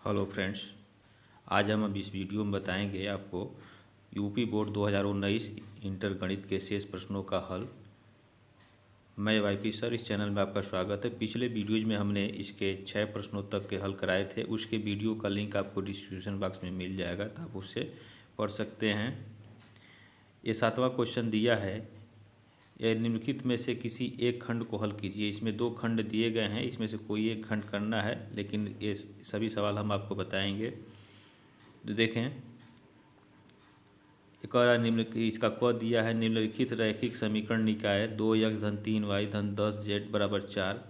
Hello friends, आज हम अब इस वीडियो में बताएंगे आपको यूपी बोर्ड 2019 इंटर गणित के शेष प्रश्नों का हल। मैं वाईपी सर, इस चैनल में आपका स्वागत है। पिछले वीडियोज में हमने इसके 6 प्रश्नों तक के हल कराए थे। उसके वीडियो का लिंक आपको डिस्क्रिप्शन बॉक्स में मिल जाएगा, तो आप उससे पढ़ सकते हैं। ये 7वां क्वेश्चन दिया है, यह निम्नलिखित में से किसी एक खंड को हल कीजिए। इसमें 2 खंड दिए गए हैं, इसमें से कोई एक खंड करना है, लेकिन ये सभी सवाल हम आपको बताएंगे। तो देखें, एक और इसका क दिया है, निम्नलिखित रैखिक समीकरण निकाय 2x धन 3y धन 10z बराबर 4,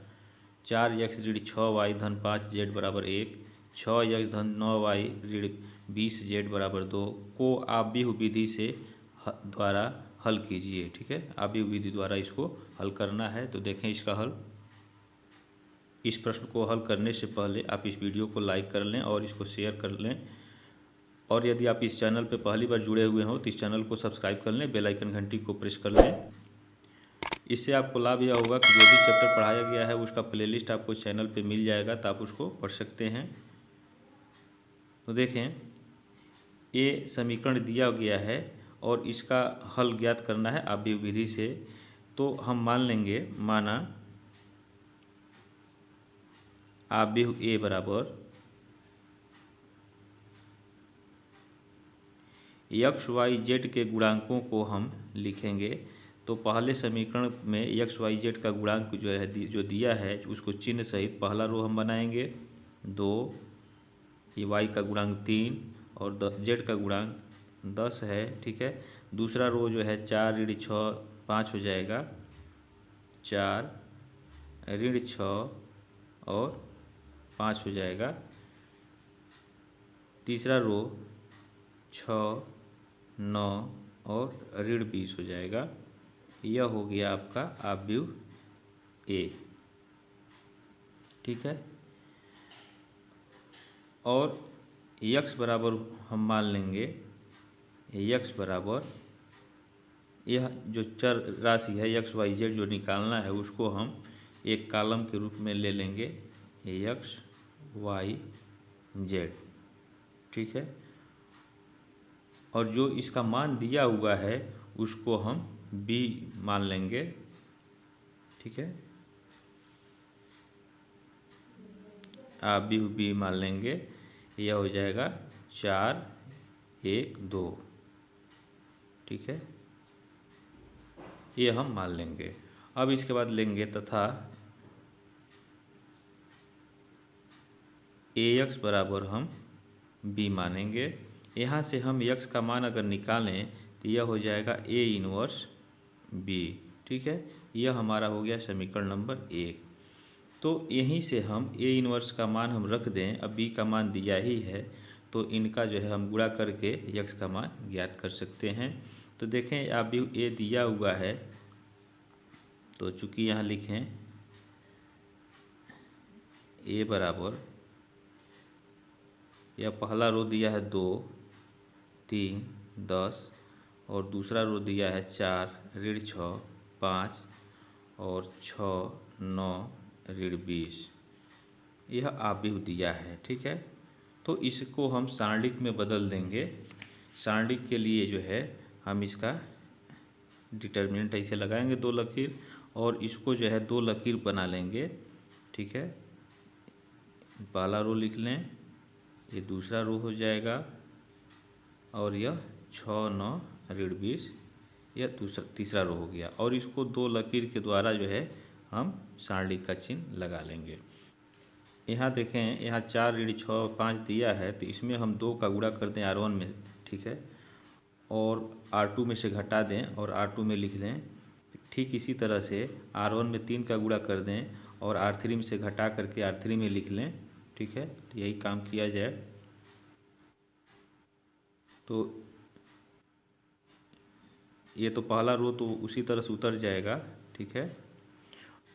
4x ऋण 6y धन 5z बराबर 1, 6x धन 9y ऋण 20z बराबर 2 को आव्यूह विधि से द्वारा हल कीजिए। ठीक है, आव्यूह विधि द्वारा इसको हल करना है। तो देखें इसका हल। इस प्रश्न को हल करने से पहले आप इस वीडियो को लाइक कर लें और इसको शेयर कर लें, और यदि आप इस चैनल पर पहली बार जुड़े हुए हो तो इस चैनल को सब्सक्राइब कर लें, बेल आइकन घंटी को प्रेस कर लें। इससे आपको लाभ यह होगा कि जो भी चैप्टर पढ़ाया गया है उसका प्लेलिस्ट आपको चैनल पे मिल जाएगा, तो आप उसको पढ़ सकते हैं। तो देखें, ये समीकरण दिया गया है और इसका हल ज्ञात करना है आव्यूह विधि से। तो हम मान लेंगे, माना आव्यूह ए बराबर एक्स वाई जेड के गुणांकों को हम लिखेंगे। तो पहले समीकरण में एक्स वाई जेड का गुणांक जो है, जो दिया है, उसको चिन्ह सहित पहला रो हम बनाएंगे 2, ये वाई का गुणांक 3 और जेड का गुणांक 10 है। ठीक है, दूसरा रो जो है 4 ऋण 6 5 हो जाएगा, 4 ऋण 6 और 5 हो जाएगा। तीसरा रो 6 9 और ऋण 20 हो जाएगा। यह हो गया आपका आव्यूह ए। ठीक है, और यक्स बराबर हम मान लेंगे, यक्स बराबर यह जो चर राशि है एक्स वाई जेड जो निकालना है उसको हम एक कॉलम के रूप में ले लेंगे, एक्स वाई जेड। ठीक है, और जो इसका मान दिया हुआ है उसको हम बी मान लेंगे। ठीक है, आव्यूह बी मान लेंगे। यह हो जाएगा 4 1 2। ठीक है, ये हम मान लेंगे। अब इसके बाद लेंगे तथा ए एक्स बराबर हम बी मानेंगे। यहाँ से हम यक्स का मान अगर निकालें तो यह हो जाएगा ए इनवर्स बी। ठीक है, यह हमारा हो गया समीकरण नंबर 1। तो यहीं से हम ए इनवर्स का मान हम रख दें, अब बी का मान दिया ही है तो इनका जो है हम गुणा करके यक्स का मान ज्ञात कर सकते हैं। तो देखें, आव्यूह ए दिया हुआ है, तो चूँकि यहाँ लिखें ए बराबर, यह पहला रो दिया है 2 3 10 और दूसरा रो दिया है 4 ऋण 6 5 और 6 9 ऋण 20, यह आव्यूह दिया है। ठीक है, तो इसको हम सारणिक में बदल देंगे। सारणिक के लिए जो है हम इसका डिटर्मिनेंट ऐसे लगाएंगे 2 लकीर, और इसको जो है 2 लकीर बना लेंगे। ठीक है, पहला रो लिख लें, ये दूसरा रो हो जाएगा, और यह 6 9 ऋण 20 यह तीसरा रो हो गया। और इसको 2 लकीर के द्वारा जो है हम सारणिक का चिन्ह लगा लेंगे। यहाँ देखें, यहाँ 4 ऋण 6 5 दिया है, तो इसमें हम 2 का गुणा कर दें R1 में। ठीक है, और R2 में से घटा दें और R2 में लिख दें। ठीक इसी तरह से R1 में 3 का गुणा कर दें और R3 में से घटा करके R3 में लिख लें। ठीक है, तो यही काम किया जाए। तो ये तो पहला रो तो उसी तरह से उतर जाएगा। ठीक है,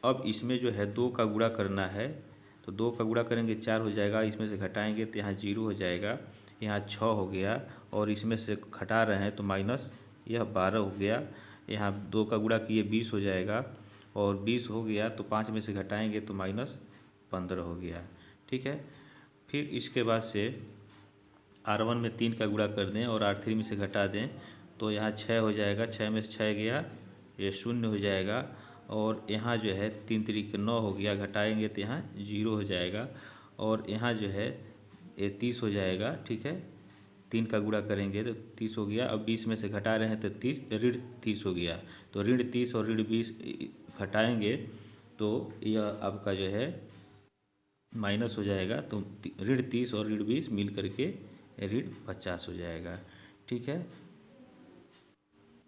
अब इसमें जो है 2 का गुणा करना है, तो 2 का गुणा करेंगे 4 हो जाएगा, इसमें से घटाएंगे तो यहाँ 0 हो जाएगा, यहाँ 6 हो गया, और इसमें से घटा रहे हैं तो माइनस यह 12 हो गया। यहाँ 2 का गुणा किए 20 हो जाएगा, और 20 हो गया तो 5 में से घटाएंगे तो माइनस 15 हो गया। ठीक है, फिर इसके बाद से R1 में 3 का गुणा कर दें और R3 में से घटा दें तो यहाँ 6 हो जाएगा। 6 में से 6 गया, ये 0 हो जाएगा। और यहाँ जो है 3 3 9 हो गया, घटाएंगे तो यहाँ 0 हो जाएगा। और यहाँ जो है ये 30 हो जाएगा। ठीक है, 3 का गुणा करेंगे तो 30 हो गया। अब 20 में से घटा रहे हैं तो 30 ऋण 30 हो गया। तो ऋण 30 और ऋण 20 घटाएंगे तो यह आपका जो है माइनस हो जाएगा। तो ऋण 30 और ऋण 20 मिल करके ऋण 50 हो जाएगा। ठीक है,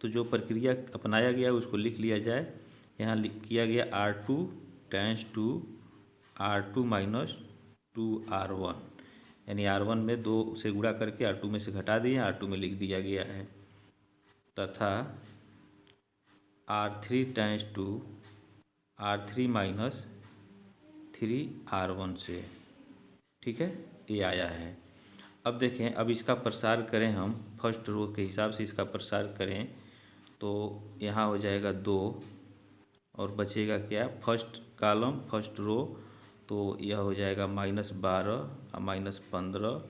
तो जो प्रक्रिया अपनाया गया उसको लिख लिया जाए। यहाँ किया गया R2 times 2 R2 minus 2R1, यानी R1 में 2 से गुणा करके R2 में से घटा दिए, R2 में लिख दिया गया है। तथा R3 times 2 R3 minus 3R1 से। ठीक है, ये आया है। अब देखें, अब इसका प्रसार करें हम फर्स्ट रो के हिसाब से इसका प्रसार करें तो यहाँ हो जाएगा 2 और बचेगा क्या, फर्स्ट कॉलम फर्स्ट रो, तो यह हो जाएगा -12 और -15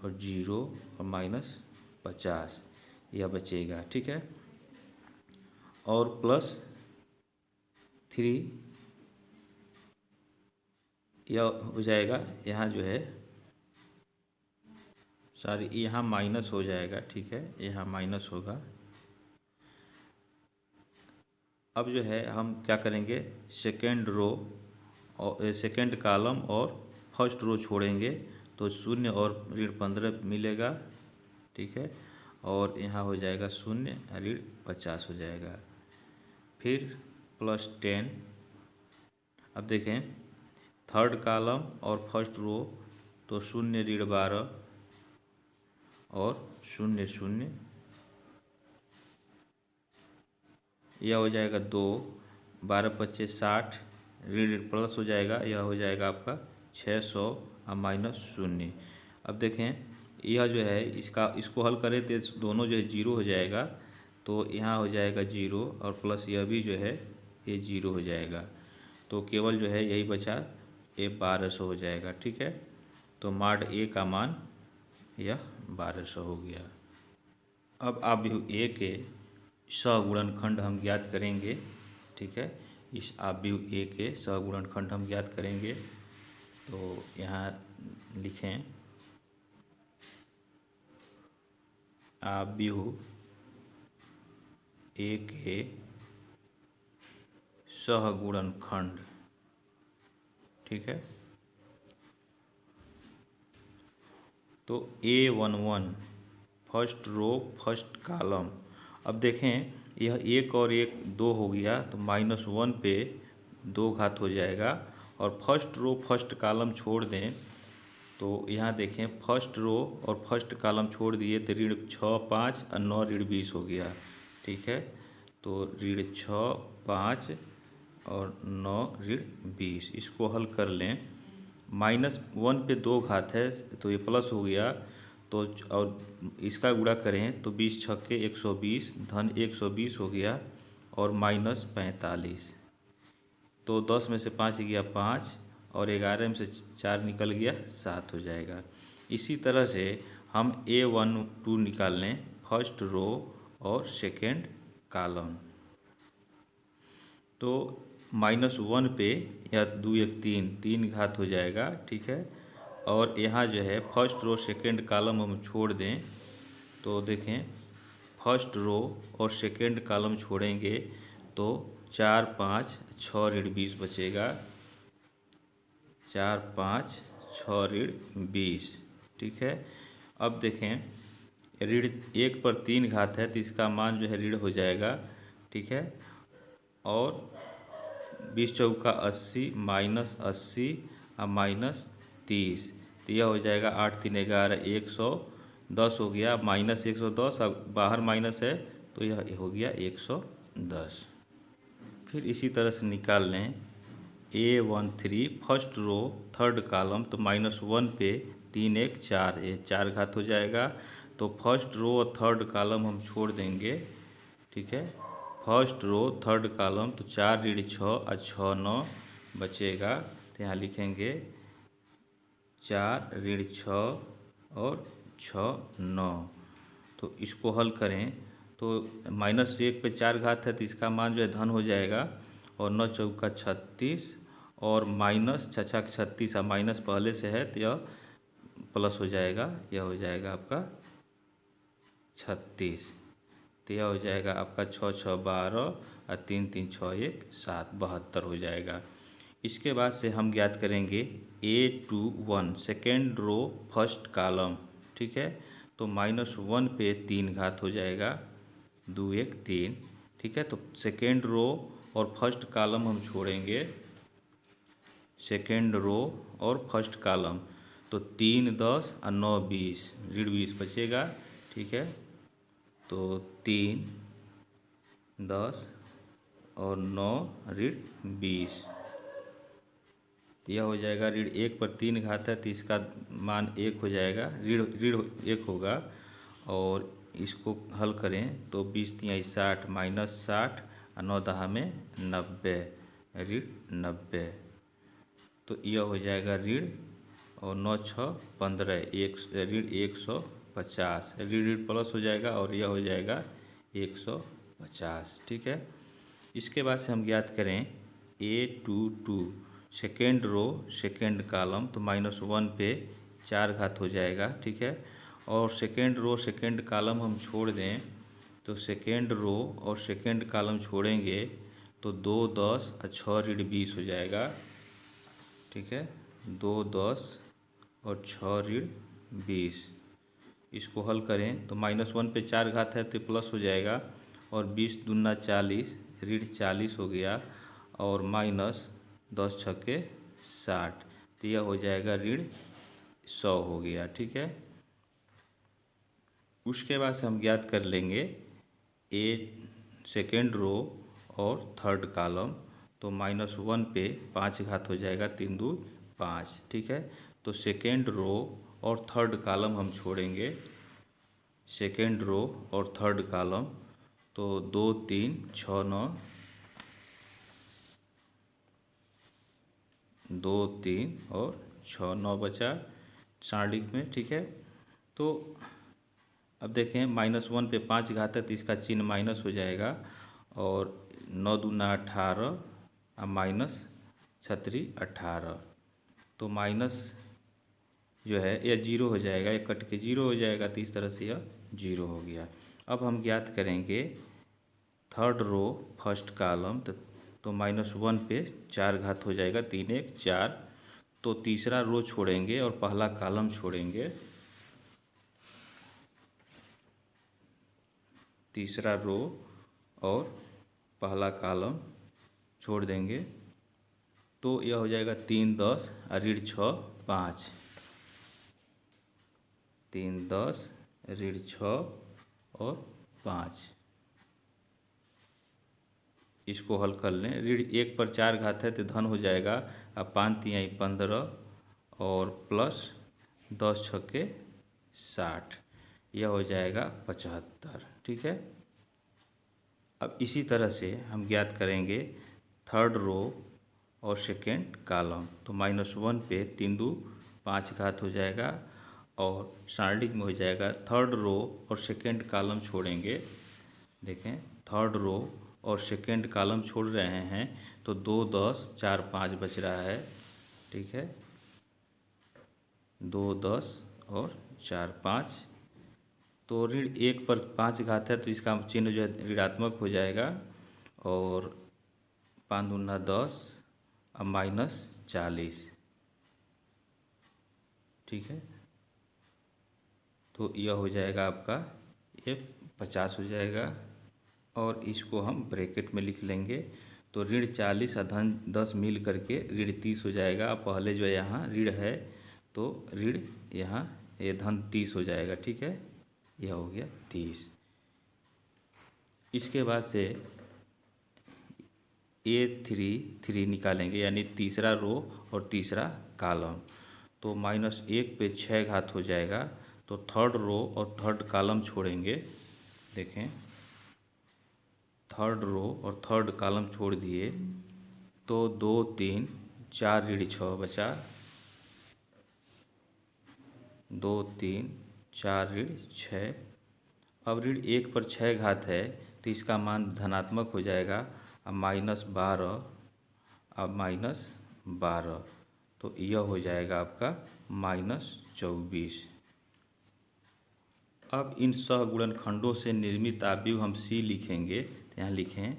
और 0 और -50, यह बचेगा। ठीक है, और +3 यह हो जाएगा। यहाँ जो है सॉरी, यहाँ माइनस हो जाएगा। ठीक है, यहाँ माइनस होगा। अब जो है हम क्या करेंगे, सेकेंड रो और सेकेंड कॉलम और फर्स्ट रो छोड़ेंगे तो 0 और ऋण 15 मिलेगा। ठीक है, और यहाँ हो जाएगा 0 ऋण 50 हो जाएगा। फिर +10। अब देखें, थर्ड कॉलम और फर्स्ट रो तो 0 ऋण 12 और 0 0, यह हो जाएगा 2, 12 25 60, ऋण प्लस हो जाएगा, यह हो जाएगा आपका 600 और -0। अब देखें, यह जो है इसको हल करें तो दोनों जो है 0 हो जाएगा। तो यहाँ हो जाएगा 0 और प्लस यह भी जो है ये 0 हो जाएगा। तो केवल जो है यही बचा, ये 1200 हो जाएगा। ठीक है, तो माड ए का मान यह 1200 हो गया। अब आव्यूह ए के सगुणनखंड हम ज्ञात करेंगे। ठीक है, इस आव्यूह ए के सगुणनखंड हम ज्ञात करेंगे। तो यहाँ लिखें, आव्यूह ए के सहगुणनखंड। ठीक है, तो A11 first row first column. अब देखें, यह 1 और 1 2 हो गया तो -1 पे 2 घात हो जाएगा। और फर्स्ट रो फर्स्ट कॉलम छोड़ दें तो यहाँ देखें, फर्स्ट रो और फर्स्ट कॉलम छोड़ दिए तो ऋण 6 5 और 9 ऋण 20 हो गया। ठीक है, तो ऋण 6 5 और 9 ऋण 20, इसको हल कर लें। -1 पे 2 घात है तो ये प्लस हो गया। तो और इसका गुणा करें तो 20 छक्के 120 धन 120 हो गया और -45। तो 10 में से 5 गया 5 और 11 में से 4 निकल गया 7 हो जाएगा। इसी तरह से हम A12 निकाल लें फर्स्ट रो और सेकेंड कॉलम। तो -1 पे या 2 1 3 घात हो जाएगा। ठीक है, और यहाँ जो है फर्स्ट रो सेकेंड कॉलम हम छोड़ दें तो देखें, फर्स्ट रो और सेकेंड कॉलम छोड़ेंगे तो 4 5 6 ऋण 20 बचेगा। 4 5 6 ऋण 20। ठीक है, अब देखें, ऋण 1 पर 3 घात है तो इसका मान जो है ऋण हो जाएगा। ठीक है, और 20 चौका 80 -80 और -30, तो यह हो जाएगा 8 3 11 110 हो गया। -110 और बाहर माइनस है तो यह हो गया 110। फिर इसी तरह से निकाल लें A13 first row third column, तो -1 पे 3 1 4, ये 4 घात हो जाएगा। तो फर्स्ट रो और थर्ड कॉलम हम छोड़ देंगे। ठीक है, फर्स्ट रो थर्ड कॉलम तो 4 ऋण 6 और 6 9 बचेगा। तो यहाँ लिखेंगे 4 ऋण 6 और 6 9। तो इसको हल करें तो -1 पे 4 घात है तो इसका मान जो है धन हो जाएगा, और 9 चौका 36, और माइनस 6 6 36, माइनस पहले से है तो यह प्लस हो जाएगा, यह हो जाएगा आपका 36। तो यह हो जाएगा आपका 6 6 12 और 3 3 6 1 7, 72 हो जाएगा। इसके बाद से हम ज्ञात करेंगे A21 second row first column, ठीक है। तो -1 पे 3 घात हो जाएगा, 2 1 3, ठीक है। तो सेकेंड रो और फर्स्ट कॉलम हम छोड़ेंगे, सेकेंड रो और फर्स्ट कॉलम, तो 3 10 और 9 20, ऋण 20 बचेगा, ठीक है। तो 3 10 और 9 ऋण 20, तो यह हो जाएगा ऋण 1 पर 3 घात है तो इसका मान 1 हो जाएगा, ऋण ऋण 1 होगा। और इसको हल करें तो 20 3 60 -60 और 9 10 में 90, ऋण 90। तो यह हो जाएगा ऋण, और 9 6 15, ऋण 150, ऋण ऋण प्लस हो जाएगा और यह हो जाएगा 150, ठीक है। इसके बाद से हम ज्ञात करें A22 second row second column, तो -1 पे 4 घात हो जाएगा, ठीक है। और सेकेंड रो सेकेंड कॉलम हम छोड़ दें तो सेकेंड रो और सेकेंड कॉलम छोड़ेंगे तो 2 10 और 6 ऋण 20 हो जाएगा, ठीक है। 2 10 और 6 ऋण 20, इसको हल करें तो -1 पे 4 घात है तो प्लस हो जाएगा, और 20 दूना 40, ऋण 40 हो गया, और माइनस 10 छक्के 60, तो यह हो जाएगा ऋण 100 हो गया, ठीक है। उसके बाद से हम ज्ञात कर लेंगे ए सेकेंड रो और थर्ड कॉलम, तो -1 पे 5 घात हो जाएगा, 3 2 5, ठीक है। तो सेकेंड रो और थर्ड कॉलम हम छोड़ेंगे, सेकेंड रो और थर्ड कॉलम, तो 2 3 6 9, 2 3 और 6 9 बचा सारणिक में, ठीक है। तो अब देखें -1 पे 5 घात है तो इसका चिन्ह माइनस हो जाएगा, और 9 दूना 18 और माइनस 36 18, तो माइनस जो है यह 0 हो जाएगा, ये कट के 0 हो जाएगा, तो इस तरह से यह 0 हो गया। अब हम ज्ञात करेंगे थर्ड रो फर्स्ट कॉलम, तो -1 पे 4 घात हो जाएगा, 3 1 4, तो तीसरा रो छोड़ेंगे और पहला कॉलम छोड़ेंगे, तीसरा रो और पहला कॉलम छोड़ देंगे, तो यह हो जाएगा 3 10 और ऋण 6 5, 3 10 ऋण 6 और 5, इसको हल कर लें। ऋण 1 पर 4 घात है तो धन हो जाएगा, अब 5 3 15 और प्लस 10 छक्के 60, यह हो जाएगा 75, ठीक है। अब इसी तरह से हम ज्ञात करेंगे थर्ड रो और सेकेंड कॉलम, तो -1 पे 3 2 5 घात हो जाएगा, और सारणिक में हो जाएगा थर्ड रो और सेकेंड कॉलम छोड़ेंगे, देखें थर्ड रो और सेकेंड कॉलम छोड़ रहे हैं, तो 2 10 4 5 बच रहा है, ठीक है। 2 10 और 4 5, तो ऋण 1 पर 5 घात है तो इसका चिन्ह जो है ऋणात्मक हो जाएगा, और 5 दूना 10 और -40, ठीक है। तो यह हो जाएगा आपका, ये 50 हो जाएगा, और इसको हम ब्रैकेट में लिख लेंगे, तो ऋण 40 और धन 10 मिल करके ऋण 30 हो जाएगा। पहले जो है यहाँ ऋण है तो ऋण यहाँ ये धन 30 हो जाएगा, ठीक है, यह हो गया 30। इसके बाद से A3 निकालेंगे, यानी तीसरा रो और तीसरा कॉलम, तो -1 पे 6 घात हो जाएगा, तो थर्ड रो और थर्ड कॉलम छोड़ेंगे, देखें थर्ड रो और थर्ड कॉलम छोड़ दिए, तो 2 3 4 ऋण 6 बचा, 2 3 4 ऋण 6। अब ऋण 1 पर 6 घात है तो इसका मान धनात्मक हो जाएगा। अब -12, अब -12, तो यह हो जाएगा आपका -24। अब इन सहगुणनखंडों से निर्मित आव्यूह हम C लिखेंगे, तो यहाँ लिखें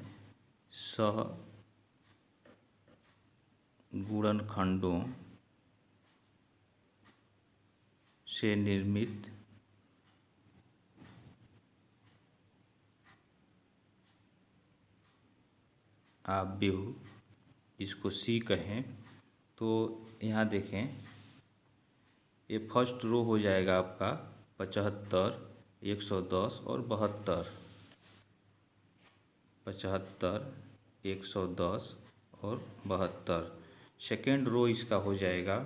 सहगुणनखंडों से निर्मित आव्यूह, इसको C कहें। तो यहाँ देखें, ये फर्स्ट रो हो जाएगा आपका 75, 110 और 72। 75, 110 और 72। सेकेंड रो इसका हो जाएगा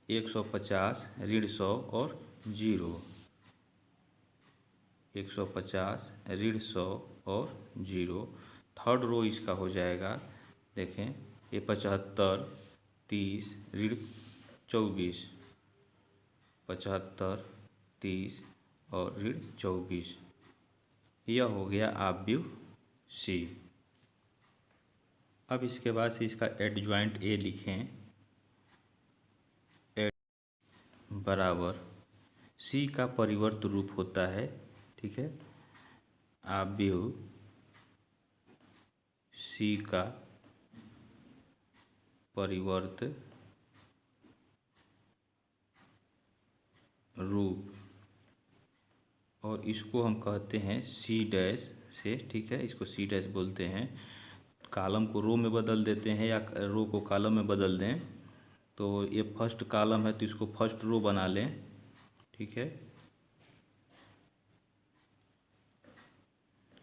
150, ऋण 100 और 0। 150, ऋण 100 और 0। थर्ड रो इसका हो जाएगा, देखें, ये 75, 30, ऋण 24। 75, 30 और ऋण 24। यह हो गया आव्यूह C। अब इसके बाद से इसका एडज्वाइंट A लिखें, बराबर C का परिवर्त रूप होता है, ठीक है। आव्यूह C का परिवर्त रूप, और इसको हम कहते हैं C डैश से, ठीक है। इसको C डैश बोलते हैं। कॉलम को रो में बदल देते हैं या रो को कॉलम में बदल दें। तो ये फर्स्ट कॉलम है तो इसको फर्स्ट रो बना लें, ठीक है।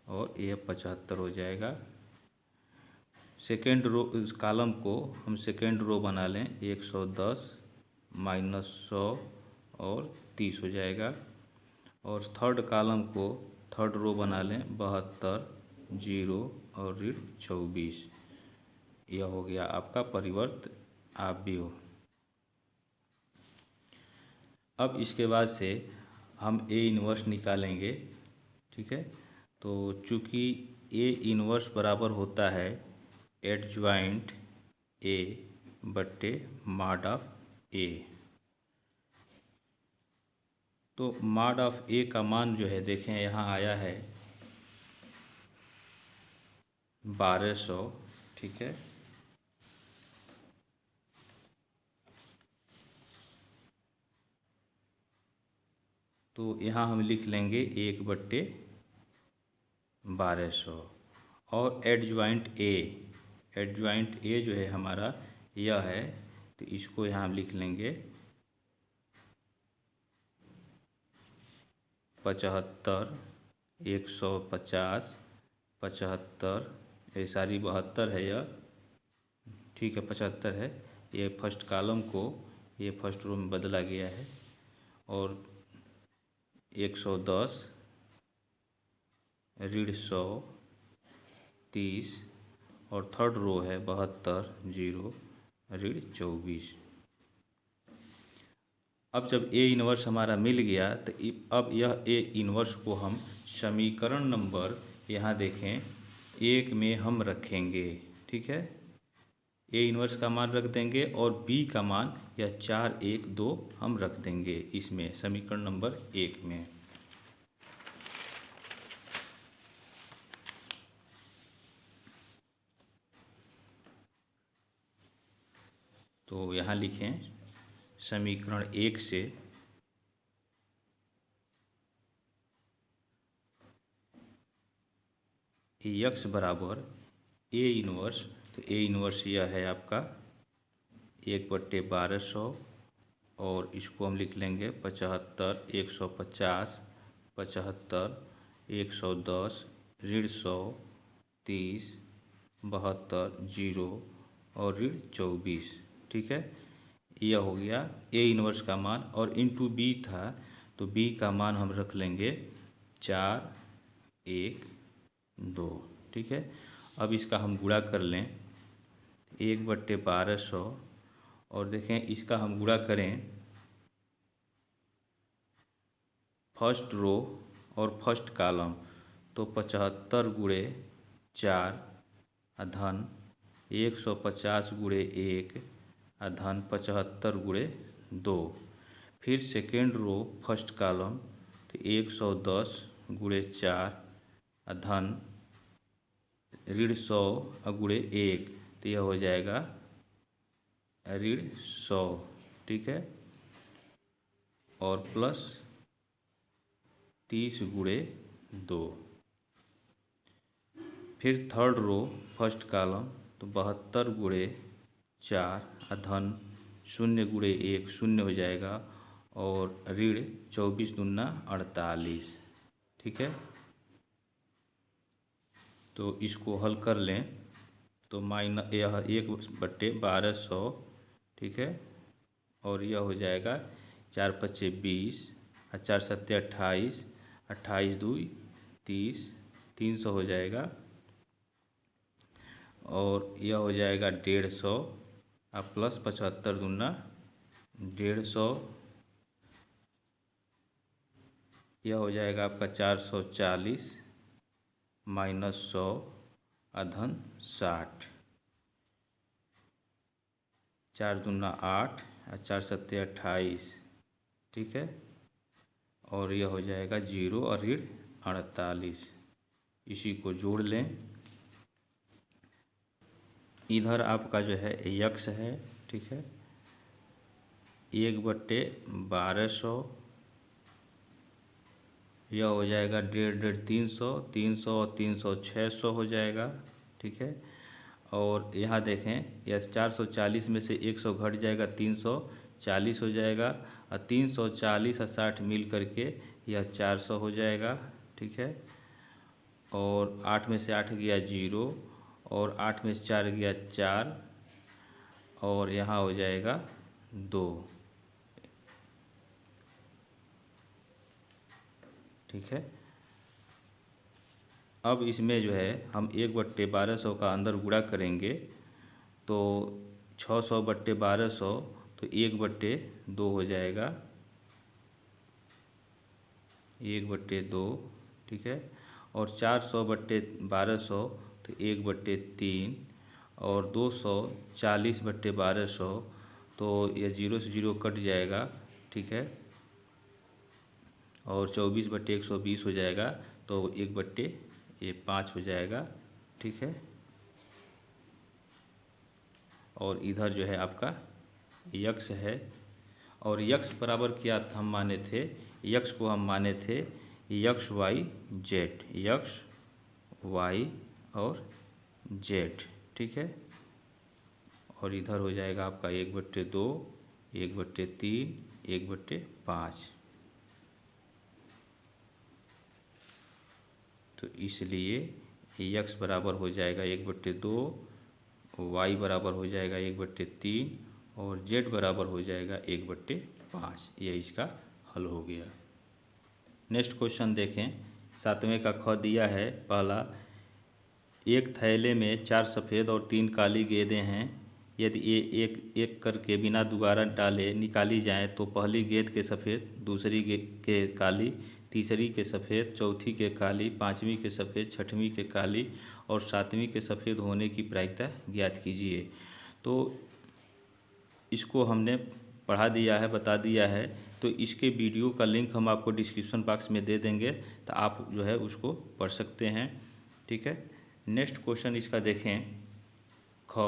और ये 75 हो जाएगा। सेकेंड रो, इस कॉलम को हम सेकेंड रो बना लें, 110 -100 और 30 हो जाएगा। और थर्ड कॉलम को थर्ड रो बना लें, 72, 0 और ऋण 24। यह हो गया आपका परिवर्त आव्यूह। अब इसके बाद से हम A इन्वर्स निकालेंगे, ठीक है। तो चूँकि A इन्वर्स बराबर होता है एडज्वाइंट A बट्टे मॉड ऑफ A, तो मॉड ऑफ A का मान जो है, देखें यहाँ आया है 1200, ठीक है। तो यहाँ हम लिख लेंगे 1/1200। और एडज्वाइंट A जो है हमारा यह है, तो इसको यहाँ हम लिख लेंगे 75, 150, 75, ये सारी 72 है यह, ठीक है, 75 है। ये फर्स्ट कॉलम को ये फर्स्ट रो में बदला गया है। और 110, ऋण 100, 30 और थर्ड रो है 72, 0, ऋण 24। अब जब A इन्वर्स हमारा मिल गया तो अब यह A इन्वर्स को हम समीकरण नंबर, यहाँ देखें, 1 में हम रखेंगे, ठीक है। A इन्वर्स का मान रख देंगे और B का मान या 4, 1, 2 हम रख देंगे इसमें, समीकरण नंबर 1 में। तो यहाँ लिखें समीकरण 1 से x बराबर A इन्वर्स, तो A इन्वर्स यह है आपका 1/1200, और इसको हम लिख लेंगे 75, 150, 75, 110, ऋण 100, 30, 72, 0 और ऋण 24, ठीक है। यह हो गया A इन्वर्स का मान। और इंटू B था, तो B का मान हम रख लेंगे 4, 1, 2, ठीक है। अब इसका हम गुणा कर लें, 1/1200 और देखें इसका हम गुणा करें फर्स्ट रो और फर्स्ट कॉलम, तो 75 गुणे 4 धन 150 गुणे 1 धन 75 गुणे 2। फिर सेकेंड रो फर्स्ट कॉलम तो 110 गुणे 4 धन ऋण 100 गुणे 1, तो यह हो जाएगा ऋण 100, ठीक है, और प्लस 30 गुणे 2। फिर थर्ड रो फर्स्ट कॉलम तो 72 गुणे 4 धन 0 गुणे 1 0 हो जाएगा, और ऋण 24 दूना 48, ठीक है। तो इसको हल कर लें तो माइनस यह 1/1200, ठीक है, और यह हो जाएगा 4 पच्चे 20 और 4 सत्ते 28, 28 दूई 30, 300 हो जाएगा, और यह हो जाएगा 150 और प्लस 75 दूना 150, यह हो जाएगा आपका 440 माइनस 100 अधन 60, 4 दूना 8 और 4 सत्ते 28, ठीक है, और यह हो जाएगा 0 और ऋण 48। इसी को जोड़ लें। इधर आपका जो है यक्स है, ठीक है, 1/1200, यह हो जाएगा 1.5 300, 300 और 300 600 हो जाएगा, ठीक है। और यहाँ देखें यह 440 में से 100 घट जाएगा, 340 हो जाएगा, और 340 और 60 मिल करके यह 400 हो जाएगा, ठीक है। और 8 में से 8 गया 0, और 8 में से 4 गया 4, और यहाँ हो जाएगा 2, ठीक है। अब इसमें जो है हम 1/1200 का अंदर गुणा करेंगे तो 600/1200 तो 1/2 हो जाएगा, 1/2, ठीक है। और 400/1200 तो 1/3, और 240/1200 तो यह 0 से 0 कट जाएगा, ठीक है, और 24/120 हो जाएगा, तो 1/5 हो जाएगा, ठीक है। और इधर जो है आपका यक्स है, और यक्स बराबर क्या हम माने थे, यक्स को हम माने थे x y z, x y और जेड, ठीक है। और इधर हो जाएगा आपका 1/2, 1/3, 1/5। तो इसलिए यक्स बराबर हो जाएगा 1/2, वाई बराबर हो जाएगा 1/3, और जेड बराबर हो जाएगा 1/5। यह इसका हल हो गया। नेक्स्ट क्वेश्चन देखें, 7वें का ख दिया है। पहला, एक थैले में 4 सफ़ेद और 3 काली गेंदें हैं। यदि ये एक एक करके बिना दोबारा डाले निकाली जाएं तो पहली गेंद के सफ़ेद, दूसरी के काली, तीसरी के सफ़ेद, चौथी के काली, पाँचवीं के सफ़ेद, छठवीं के काली और सातवीं के सफ़ेद होने की प्रायिकता ज्ञात कीजिए। तो इसको हमने पढ़ा दिया है, बता दिया है, तो इसके वीडियो का लिंक हम आपको डिस्क्रिप्शन बॉक्स में दे देंगे, तो आप जो है उसको पढ़ सकते हैं, ठीक है। नेक्स्ट क्वेश्चन इसका देखें, ख,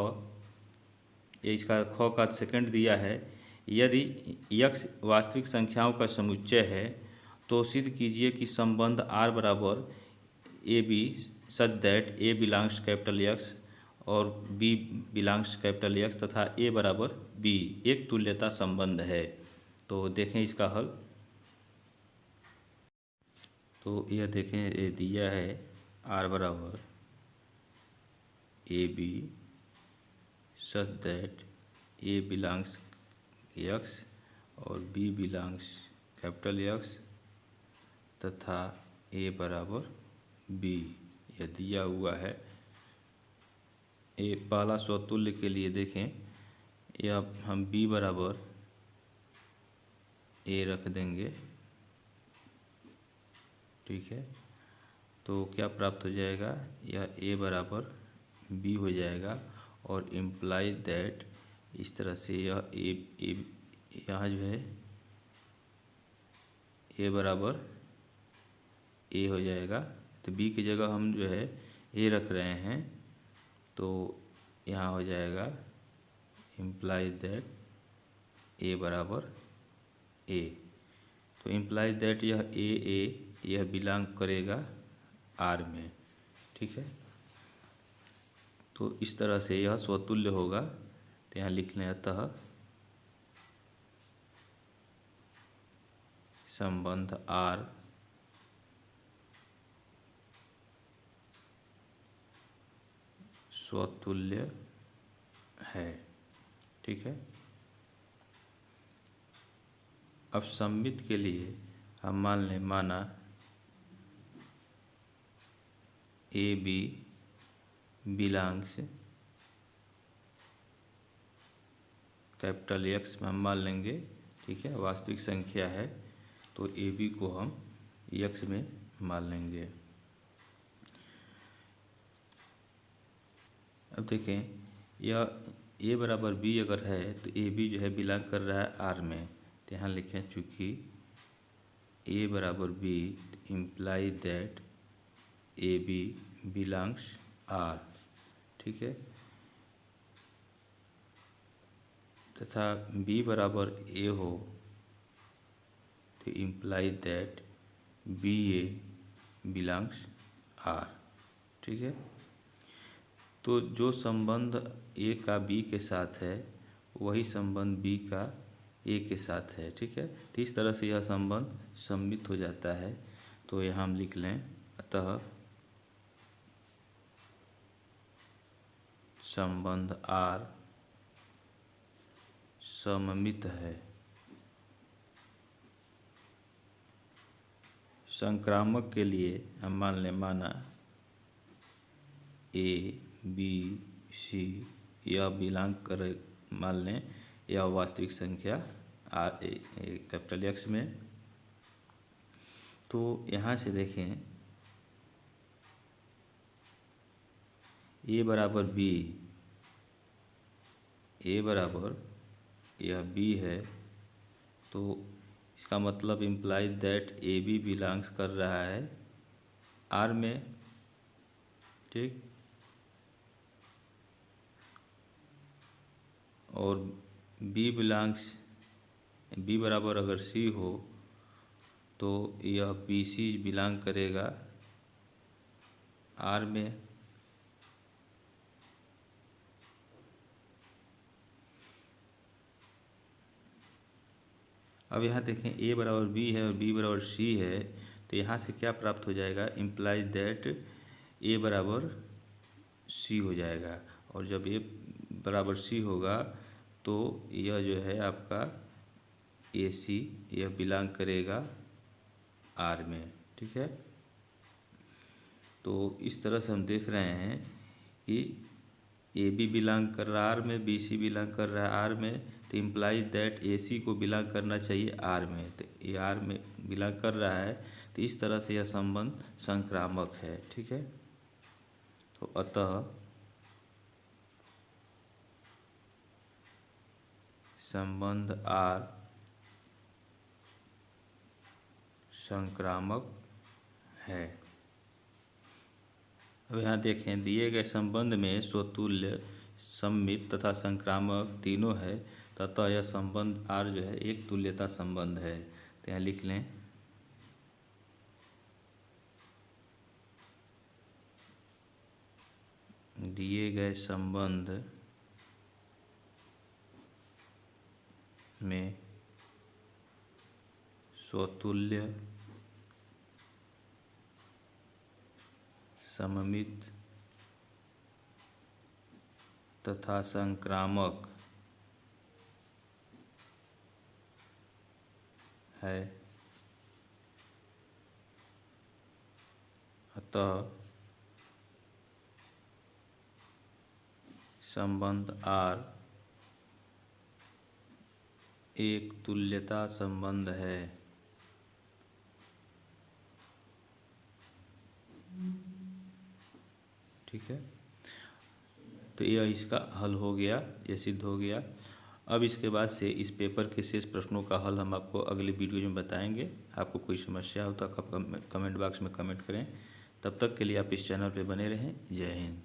ये इसका ख का सेकंड दिया है। यदि यक्स वास्तविक संख्याओं का समुच्चय है तो सिद्ध कीजिए कि संबंध R बराबर a b such that a belongs capital x और बी बिलोंग्स कैपिटल एक्स तथा ए बराबर बी एक तुल्यता संबंध है। तो देखें इसका हल। तो यह देखें, ये दिया है R बराबर a b such that a belongs x और बी बिलोंग्स कैपिटल एक्स तथा ए बराबर बी, यह दिया हुआ है। ये पहला स्वतुल्य के लिए देखें, यह हम b बराबर a रख देंगे, ठीक है। तो क्या प्राप्त हो जाएगा, यह a बराबर b हो जाएगा और इम्प्लाई दैट इस तरह से यह a यहाँ जो है a बराबर a हो जाएगा। तो b की जगह हम जो है a रख रहे हैं, तो यहाँ हो जाएगा इम्प्लाई दैट a बराबर a। तो इम्प्लाई दैट यह यह बिलोंग करेगा R में, ठीक है। तो इस तरह से यह स्वतुल्य होगा। तो यहाँ लिख लें, अतः संबंध R स्वतुल्य है, ठीक है। अब सममित के लिए हम माना a b belongs capital X में हम मान लेंगे, ठीक है, वास्तविक संख्या है, तो ए बी को हम X में मान लेंगे। अब देखें, यह a बराबर b अगर है तो ए बी जो है बिलोंग कर रहा है R में। तो यहाँ लिखें, चूँकि a बराबर b imply that a b belongs R, ठीक है। तथा b बराबर a हो तो imply that b a belongs R, ठीक है। तो जो संबंध a का b के साथ है वही संबंध b का a के साथ है, ठीक है। तो इस तरह से यह संबंध सममित हो जाता है। तो यहाँ हम लिख लें, अतः संबंध R सममित है। संक्रामक के लिए हम माना A B C यह बिलोंग करे, मान लें यह वास्तविक संख्या कैपिटल X में। तो यहाँ से देखें, a बराबर b, a बराबर यह b है, तो इसका मतलब imply that a b belongs कर रहा है R में, ठीक। और b बराबर अगर c हो तो यह बी सी बिलोंग करेगा R में। अब यहाँ देखें, a बराबर b है और b बराबर c है, तो यहाँ से क्या प्राप्त हो जाएगा, इम्प्लाई दैट a बराबर c हो जाएगा। और जब a बराबर c होगा तो यह जो है आपका ए सी यह बिलोंग करेगा R में, ठीक है। तो इस तरह से हम देख रहे हैं कि ए बी बिलोंग कर रहा है R में, बी सी बिलोंग कर रहा है R में, तो इम्प्लाई दैट ए सी को बिलोंग करना चाहिए R में। तो ये R में बिलोंग कर रहा है, तो इस तरह से यह संबंध संक्रामक है, ठीक है। तो अतः संबंध R संक्रामक है। अब यहाँ देखें, दिए गए संबंध में स्वतुल्य, सममित तथा संक्रामक तीनों है, तथा यह संबंध R जो है एक तुल्यता संबंध है। तो यहाँ लिख लें, दिए गए संबंध में स्वतुल्य, सममित तथा संक्रामक है, अतः संबंध R एक तुल्यता संबंध है। ठीक है, तो यह इसका हल हो गया, यह सिद्ध हो गया। अब इसके बाद से इस पेपर के शेष प्रश्नों का हल हम आपको अगले वीडियो में बताएंगे। आपको कोई समस्या हो तो आप कमेंट बॉक्स में कमेंट करें। तब तक के लिए आप इस चैनल पे बने रहें। जय हिंद।